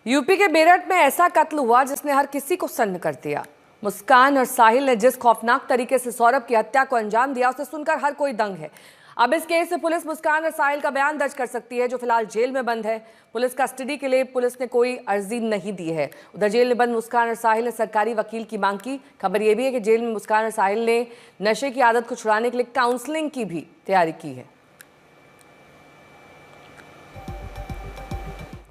UP के मेरठ में ऐसा कत्ल हुआ जिसने हर किसी को सन्न कर दिया। मुस्कान और साहिल ने जिस खौफनाक तरीके से सौरभ की हत्या को अंजाम दिया, उसे सुनकर हर कोई दंग है। अब इस केस से पुलिस मुस्कान और साहिल का बयान दर्ज कर सकती है, जो फिलहाल जेल में बंद है। पुलिस कस्टडी के लिए पुलिस ने कोई अर्जी नहीं दी है। उधर जेल में बंद मुस्कान और साहिल ने सरकारी वकील की मांग की। खबर यह भी है कि जेल में मुस्कान और साहिल ने नशे की आदत को छुड़ाने के लिए काउंसलिंग की भी तैयारी की है।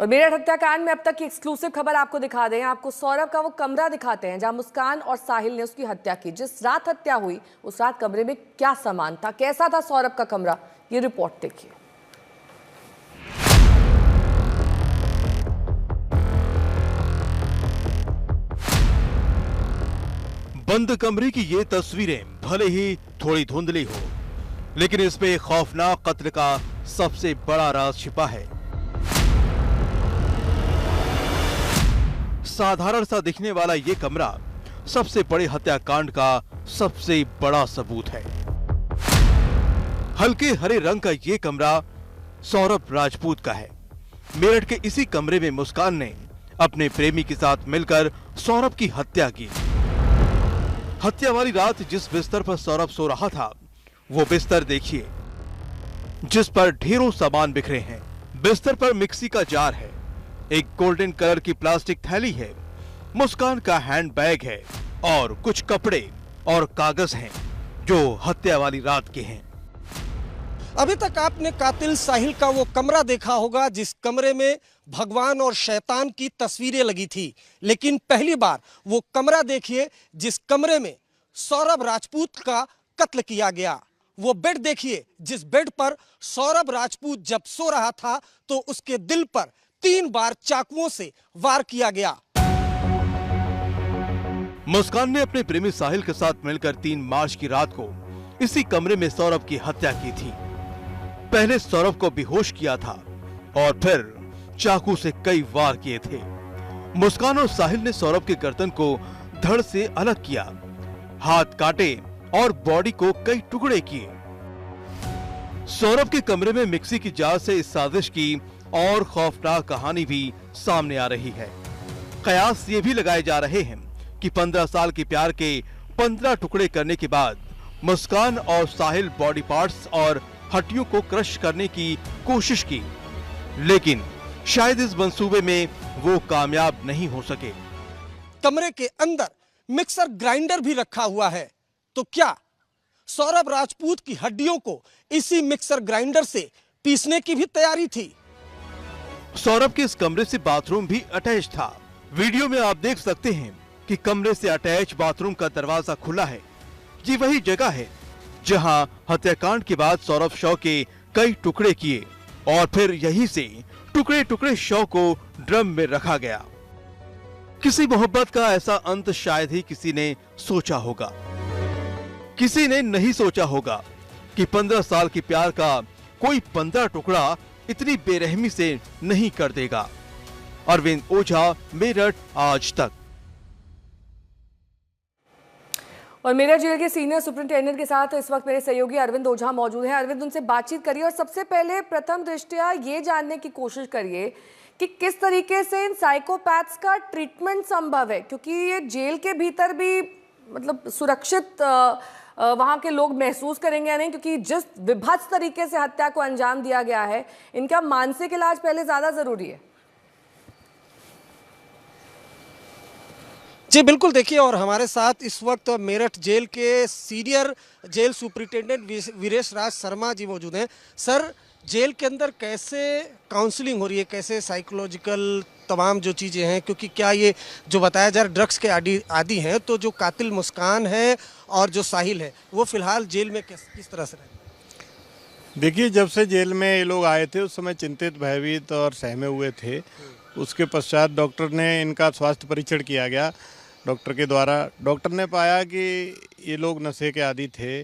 और मेरठ हत्याकांड में अब तक की एक्सक्लूसिव खबर आपको दिखा दें। आपको सौरभ का वो कमरा दिखाते हैं जहां मुस्कान और साहिल ने उसकी हत्या की। जिस रात हत्या हुई उस रात कमरे में क्या सामान था, कैसा था सौरभ का कमरा, ये रिपोर्ट देखिए। बंद कमरे की ये तस्वीरें भले ही थोड़ी धुंधली हो, लेकिन इसमें खौफनाक कत्ल का सबसे बड़ा राज छिपा है। साधारण सा दिखने वाला ये कमरा सबसे बड़े हत्याकांड का सबसे बड़ा सबूत है। हल्के हरे रंग का ये कमरा सौरभ राजपूत का है। मेरठ के इसी कमरे में मुस्कान ने अपने प्रेमी के साथ मिलकर सौरभ की हत्या की। हत्या वाली रात जिस बिस्तर पर सौरभ सो रहा था, वो बिस्तर देखिए, जिस पर ढेरों सामान बिखरे हैं। बिस्तर पर मिक्सी का जार है, एक गोल्डन कलर की प्लास्टिक थैली है, मुस्कान का हैंडबैग है और कुछ कपड़े और कागज हैं जो हत्या वाली रात के हैं। अभी तक आपने कातिल साहिल का वो कमरा देखा होगा जिस कमरे में भगवान और शैतान की तस्वीरें लगी थी, लेकिन पहली बार वो कमरा देखिए जिस कमरे में सौरभ राजपूत का कत्ल किया गया। वो बेड देखिए जिस बेड पर सौरभ राजपूत जब सो रहा था तो उसके दिल पर 3 बार चाकुओं से वार किया गया। मुस्कान ने अपने प्रेमी साहिल के साथ मिलकर 3 मार्च की रात को इसी कमरे में सौरभ की हत्या की थी। पहले सौरभ को बेहोश किया था और फिर चाकू से कई वार किए थे। मुस्कान और साहिल ने सौरभ के गर्दन को धड़ से अलग किया, हाथ काटे और बॉडी को कई टुकड़े किए। सौरभ के कमरे में मिक्सी की जार से इस साजिश की और खौफनाक कहानी भी सामने आ रही है। कयास ये भी लगाए जा रहे हैं कि 15 साल के प्यार के 15 टुकड़े करने के बाद मुस्कान और साहिल बॉडी पार्ट्स और हड्डियों को क्रश करने की कोशिश की, लेकिन शायद इस मंसूबे में वो कामयाब नहीं हो सके। कमरे के अंदर मिक्सर ग्राइंडर भी रखा हुआ है, तो क्या सौरभ राजपूत की हड्डियों को इसी मिक्सर ग्राइंडर से पीसने की भी तैयारी थी? सौरभ के इस कमरे से बाथरूम भी अटैच था। वीडियो में आप देख सकते हैं कि कमरे से अटैच बाथरूम का दरवाजा खुला है। ये वही जगह है जहां हत्याकांड के बाद सौरभ शव के कई टुकड़े किए और फिर यहीं से टुकड़े टुकड़े शव को ड्रम में रखा गया। किसी मोहब्बत का ऐसा अंत शायद ही किसी ने सोचा होगा। किसी ने नहीं सोचा होगा कि 15 साल के प्यार का कोई 15 टुकड़ा इतनी बेरहमी से नहीं कर देगा। अरविंद ओझा, मेरठ आज तक। और मेरठ जेल के सीनियर सुपरिंटेंडेंट के साथ इस वक्त मेरे सहयोगी अरविंद ओझा मौजूद हैं। अरविंद, उनसे बातचीत करिए और सबसे पहले प्रथम दृष्टया ये जानने की कोशिश करिए कि किस तरीके से इन साइकोपैथ्स का ट्रीटमेंट संभव है, क्योंकि ये जेल के भीतर भी मतलब सुरक्षित वहाँ के लोग महसूस करेंगे या नहीं, क्योंकि जिस विभत्स तरीके से हत्या को अंजाम दिया गया है, इनका मानसिक इलाज पहले ज्यादा जरूरी है। जी बिल्कुल, देखिए, और हमारे साथ इस वक्त मेरठ जेल के senior jail superintendent Viresh Raj Sharma ji मौजूद हैं। सर, जेल के अंदर कैसे काउंसलिंग हो रही है, कैसे साइकोलॉजिकल तमाम जो चीज़ें हैं, क्योंकि क्या ये जो बताया जा रहा है ड्रग्स के आदी हैं, तो जो कातिल मुस्कान है और जो साहिल है वो फिलहाल जेल में किस तरह से रहते? देखिए, जब से जेल में ये लोग आए थे उस समय चिंतित, भयभीत और सहमे हुए थे। उसके पश्चात डॉक्टर ने इनका स्वास्थ्य परीक्षण किया गया डॉक्टर के द्वारा। डॉक्टर ने पाया कि ये लोग नशे के आदी थे,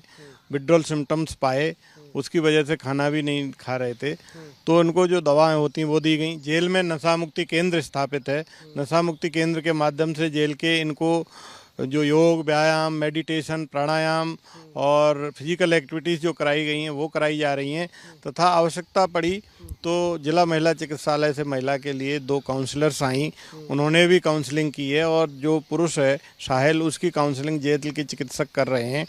विड्रॉल सिम्टम्स पाए, उसकी वजह से खाना भी नहीं खा रहे थे, तो उनको जो दवाएं होती वो दी गई। जेल में नशा मुक्ति केंद्र स्थापित है। नशा मुक्ति केंद्र के माध्यम से जेल के इनको जो योग, व्यायाम, मेडिटेशन, प्राणायाम और फिजिकल एक्टिविटीज़ जो कराई गई हैं वो कराई जा रही हैं। तथा आवश्यकता पड़ी तो जिला महिला चिकित्सालय से महिला के लिए 2 काउंसलर्स आई, उन्होंने भी काउंसलिंग की है। और जो पुरुष है साहिल, उसकी काउंसलिंग जेल के चिकित्सक कर रहे हैं।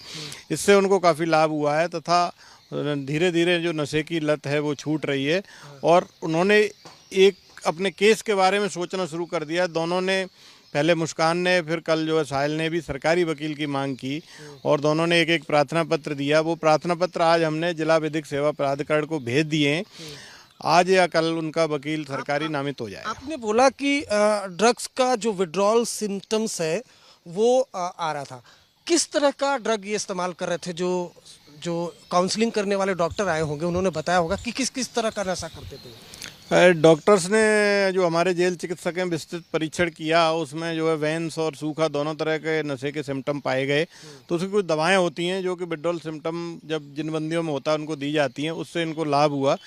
इससे उनको काफ़ी लाभ हुआ है तथा धीरे धीरे जो नशे की लत है वो छूट रही है। और उन्होंने एक अपने केस के बारे में सोचना शुरू कर दिया। दोनों ने, पहले मुस्कान ने, फिर कल जो है साहिल ने भी सरकारी वकील की मांग की और दोनों ने एक एक प्रार्थना पत्र दिया। वो प्रार्थना पत्र आज हमने जिला विधिक सेवा प्राधिकरण को भेज दिए हैं। आज या कल उनका वकील सरकारी नामित हो जाएगा। आपने बोला कि ड्रग्स का जो विड्रॉल सिम्टम्स है वो आ रहा था। किस तरह का ड्रग ये इस्तेमाल कर रहे थे? जो काउंसलिंग करने वाले डॉक्टर आए होंगे उन्होंने बताया होगा कि किस किस तरह का नशा करते थे। डॉक्टर्स ने, जो हमारे जेल चिकित्सक हैं, विस्तृत परीक्षण किया। उसमें जो है वैंस और सूखा दोनों तरह के नशे के सिम्टम पाए गए। तो उसकी कुछ दवाएं होती हैं जो कि विड्रॉल सिम्टम जब जिन बंदियों में होता है उनको दी जाती हैं, उससे इनको लाभ हुआ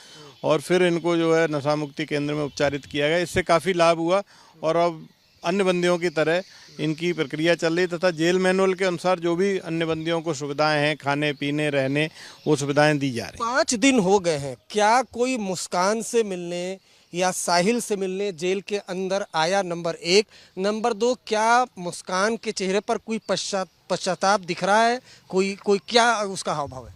और फिर इनको जो है नशा मुक्ति केंद्र में उपचारित किया गया। इससे काफ़ी लाभ हुआ और अब अन्य बंदियों की तरह इनकी प्रक्रिया चल रही तथा जेल मैनुअल के अनुसार जो भी अन्य बंदियों को सुविधाएं हैं, खाने पीने रहने, वो सुविधाएं दी जा रही हैं। 5 दिन हो गए हैं, क्या कोई मुस्कान से मिलने या साहिल से मिलने जेल के अंदर आया? नंबर 1। नंबर 2, क्या मुस्कान के चेहरे पर कोई पश्चाताप दिख रहा है? कोई क्या उसका हाव भाव है?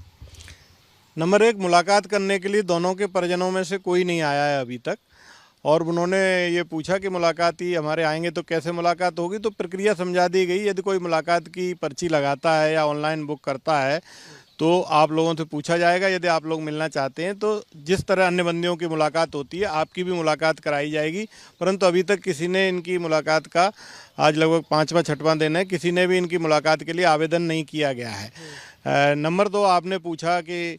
नंबर 1, मुलाकात करने के लिए दोनों के परिजनों में से कोई नहीं आया है अभी तक। और उन्होंने ये पूछा कि मुलाकात ही हमारे आएंगे तो कैसे मुलाकात होगी, तो प्रक्रिया समझा दी गई। यदि कोई मुलाकात की पर्ची लगाता है या ऑनलाइन बुक करता है तो आप लोगों से पूछा जाएगा। यदि आप लोग मिलना चाहते हैं तो जिस तरह अन्य बंदियों की मुलाकात होती है आपकी भी मुलाकात कराई जाएगी। परंतु अभी तक किसी ने इनकी मुलाकात का, आज लगभग 5वां 6वां दिन है, किसी ने भी इनकी मुलाकात के लिए आवेदन नहीं किया गया है। नंबर 2, आपने पूछा कि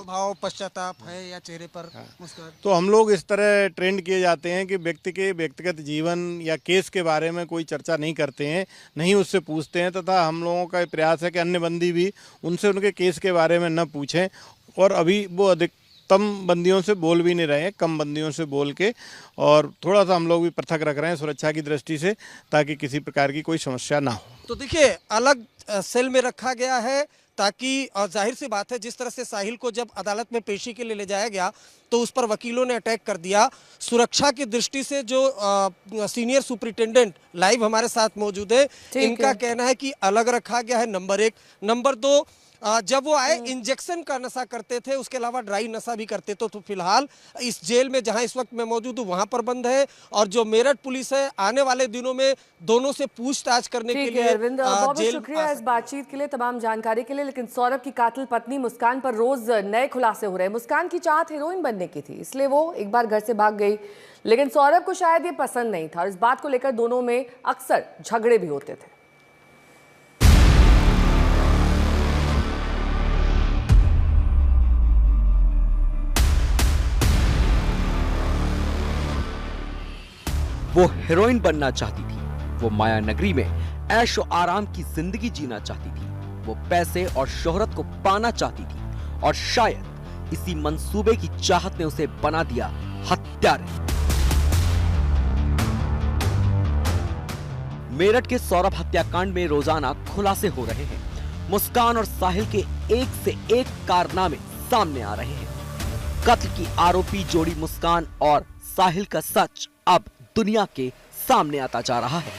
भाव पश्चाताप है या चेहरे पर मुस्कान? तो हम लोग इस तरह ट्रेंड किए जाते हैं कि व्यक्ति के व्यक्तिगत जीवन या केस के बारे में कोई चर्चा नहीं करते हैं, नहीं उससे पूछते हैं। तथा हम लोगों का प्रयास है कि अन्य बंदी भी उनसे उनके केस के बारे में न पूछें। और अभी वो अधिकतम बंदियों से बोल भी नहीं रहे हैं, कम बंदियों से बोल के, और थोड़ा सा हम लोग भी पृथक रख रहे हैं सुरक्षा की दृष्टि से, ताकि किसी प्रकार की कोई समस्या ना हो। तो देखिए, अलग सेल में रखा गया है ताकि, और जाहिर सी बात है जिस तरह से साहिल को जब अदालत में पेशी के लिए ले जाया गया तो उस पर वकीलों ने अटैक कर दिया। सुरक्षा की दृष्टि से जो सीनियर सुपरिटेंडेंट लाइव हमारे साथ मौजूद है, इनका कहना है कि अलग रखा गया है। नंबर 1। नंबर 2, जब वो आए इंजेक्शन का नशा करते थे, उसके अलावा ड्राई नशा भी करते थे। तो फिलहाल इस जेल में जहां इस वक्त मैं मौजूद हूं वहां पर बंद है। और जो मेरठ पुलिस है आने वाले दिनों में दोनों से पूछताछ करने के लिए अरविंद, बहुत शुक्रिया इस बातचीत के लिए, तमाम जानकारी के लिए। लेकिन सौरभ की कातिल पत्नी मुस्कान पर रोज नए खुलासे हो रहे हैं। मुस्कान की चाहत हीरोइन बनने की थी, इसलिए वो एक बार घर से भाग गई, लेकिन सौरभ को शायद ये पसंद नहीं था और इस बात को लेकर दोनों में अक्सर झगड़े भी होते थे। वो हीरोइन बनना चाहती थी, वो माया नगरी में ऐशो आराम की जिंदगी जीना चाहती थी, वो पैसे और शोहरत को पाना चाहती थी और शायद इसी मंसूबे की चाहत ने उसे बना दिया हत्यारे। मेरठ के सौरभ हत्याकांड में रोजाना खुलासे हो रहे हैं। मुस्कान और साहिल के एक से एक कारनामे सामने आ रहे हैं। कत्ल की आरोपी जोड़ी मुस्कान और साहिल का सच अब दुनिया के सामने आता जा रहा है।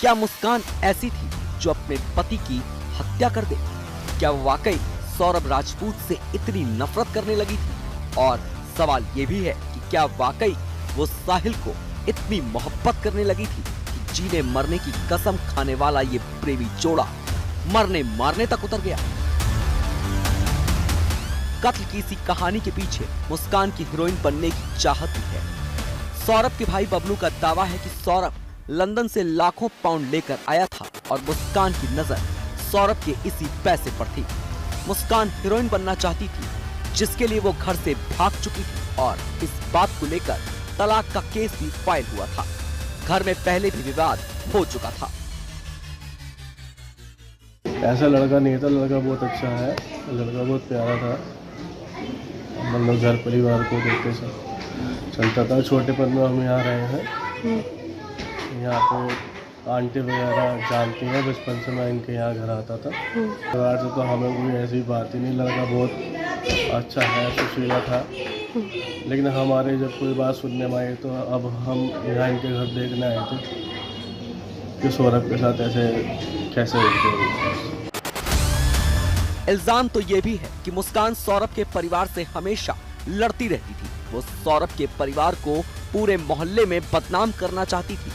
क्या मुस्कान ऐसी थी जो अपने पति की हत्या कर दे? क्या वो वाकई सौरभ राजपूत से इतनी नफरत करने लगी थी? और सवाल ये भी है कि क्या वाकई वो साहिल को इतनी मोहब्बत करने लगी थी कि जीने मरने की कसम खाने वाला ये प्रेमी जोड़ा मरने मारने तक उतर गया? कत्ल की इसी कहानी के पीछे मुस्कान की हीरोइन बनने की चाहत भी है। सौरभ के भाई बबलू का दावा है कि सौरभ लंदन से लाखों पाउंड लेकर आया था और मुस्कान की नजर सौरभ के इसी पैसे पर थी। मुस्कान हीरोइन बनना चाहती थी, जिसके लिए वो घर से भाग चुकी थी और इस बात को लेकर तलाक का केस भी फाइल हुआ था। घर में पहले भी विवाद हो चुका था। ऐसा लड़का नहीं था, लड़का बहुत अच्छा है, लड़का बहुत प्यारा था। मतलब घर परिवार को देखते सब चलता था। छोटे पर में हम यहाँ रहे हैं, यहाँ पे आंटी वगैरह जानती हैं, बचपन से मैं इनके यहाँ घर आता था। परिवार से तो हमें कोई ऐसी बात ही नहीं, लड़का बहुत अच्छा है, सुशीला था। लेकिन हमारे जब कोई बात सुनने में आई तो अब हम यहाँ इनके घर देखने आए थे कि सौरभ के साथ ऐसे कैसे होते हैं। इल्जाम तो ये भी है कि मुस्कान सौरभ के परिवार से हमेशा लड़ती रहती थी। वो सौरभ के परिवार को पूरे मोहल्ले में बदनाम करना चाहती थी,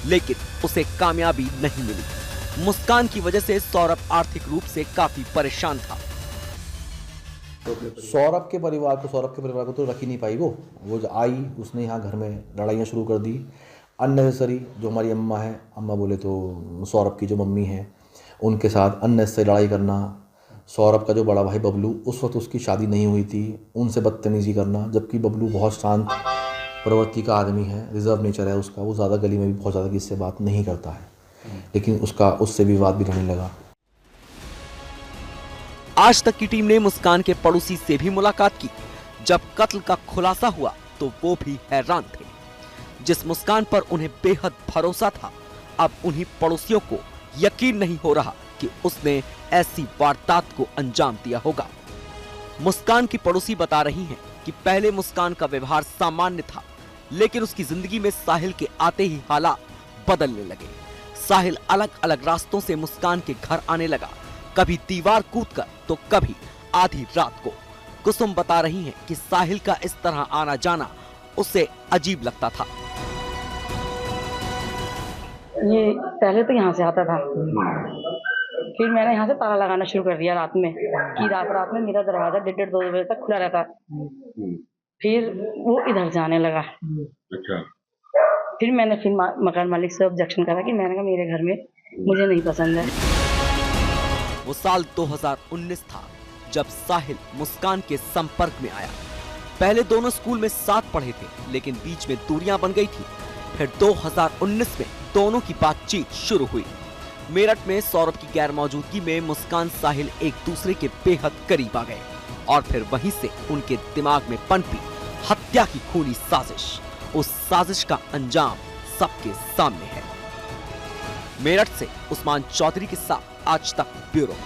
लेकिन उसे कामयाबी नहीं मिली। मुस्कान की वजह से सौरभ आर्थिक रूप से काफी परेशान था। सौरभ के परिवार को तो रख ही नहीं पाई। वो जो आई उसने यहाँ घर में लड़ाइयाँ शुरू कर दी अननेसेसरी। जो हमारी अम्मा है, अम्मा बोले तो सौरभ की जो मम्मी है, उनके साथ अननेसेसरी लड़ाई करना। सौरभ का जो बड़ा भाई बबलू, उस वक्त उसकी शादी नहीं हुई थी, उनसे बदतमीजी करना। जबकि बबलू बहुत शांत प्रवृत्ति का आदमी है, रिजर्व नेचर है उसका। वो ज़्यादा गली में भी बहुत ज़्यादा किसी से बात नहीं करता है, लेकिन उससे विवाद भी रहने लगा। आज तक की टीम ने मुस्कान के पड़ोसी से भी मुलाकात की। जब कत्ल का खुलासा हुआ तो वो भी हैरान थे। जिस मुस्कान पर उन्हें बेहद भरोसा था, अब उन्हीं पड़ोसियों को यकीन नहीं हो रहा कि उसने ऐसी वारदात को अंजाम दिया होगा। मुस्कान की पड़ोसी बता रही हैं कि पहले मुस्कान का व्यवहार सामान्य था, लेकिन उसकी जिंदगी में साहिल के आते ही हालात बदलने लगे। साहिल अलग अलग रास्तों से मुस्कान के घर आने लगा, कभी दीवार कूदकर तो कभी आधी रात को। कुसुम बता रही हैं कि साहिल का इस तरह आना जाना उसे अजीब लगता था। ये पहले तो यहाँ से आता था, फिर मैंने यहाँ से ताला लगाना शुरू कर दिया रात में, कि रात में मेरा दरवाजा 1:30-2 बजे तक खुला रहता। फिर वो इधर से आने लगा। अच्छा। फिर मैंने मकान मालिक से ऑब्जेक्शन करा कि मैंने कहा मेरे घर में मुझे नहीं पसंद है। वो साल 2019 था जब साहिल मुस्कान के संपर्क में आया। पहले दोनों स्कूल में साथ पढ़े थे, लेकिन बीच में दूरियां बन गई थी। फिर 2019 में दोनों की बातचीत शुरू हुई। मेरठ में सौरभ की गैर मौजूदगी में मुस्कान साहिल एक दूसरे के बेहद करीब आ गए और फिर वहीं से उनके दिमाग में पनपी हत्या की खूनी साजिश। उस साजिश का अंजाम सबके सामने है। मेरठ से उस्मान चौधरी के साथ आज तक ब्यूरो।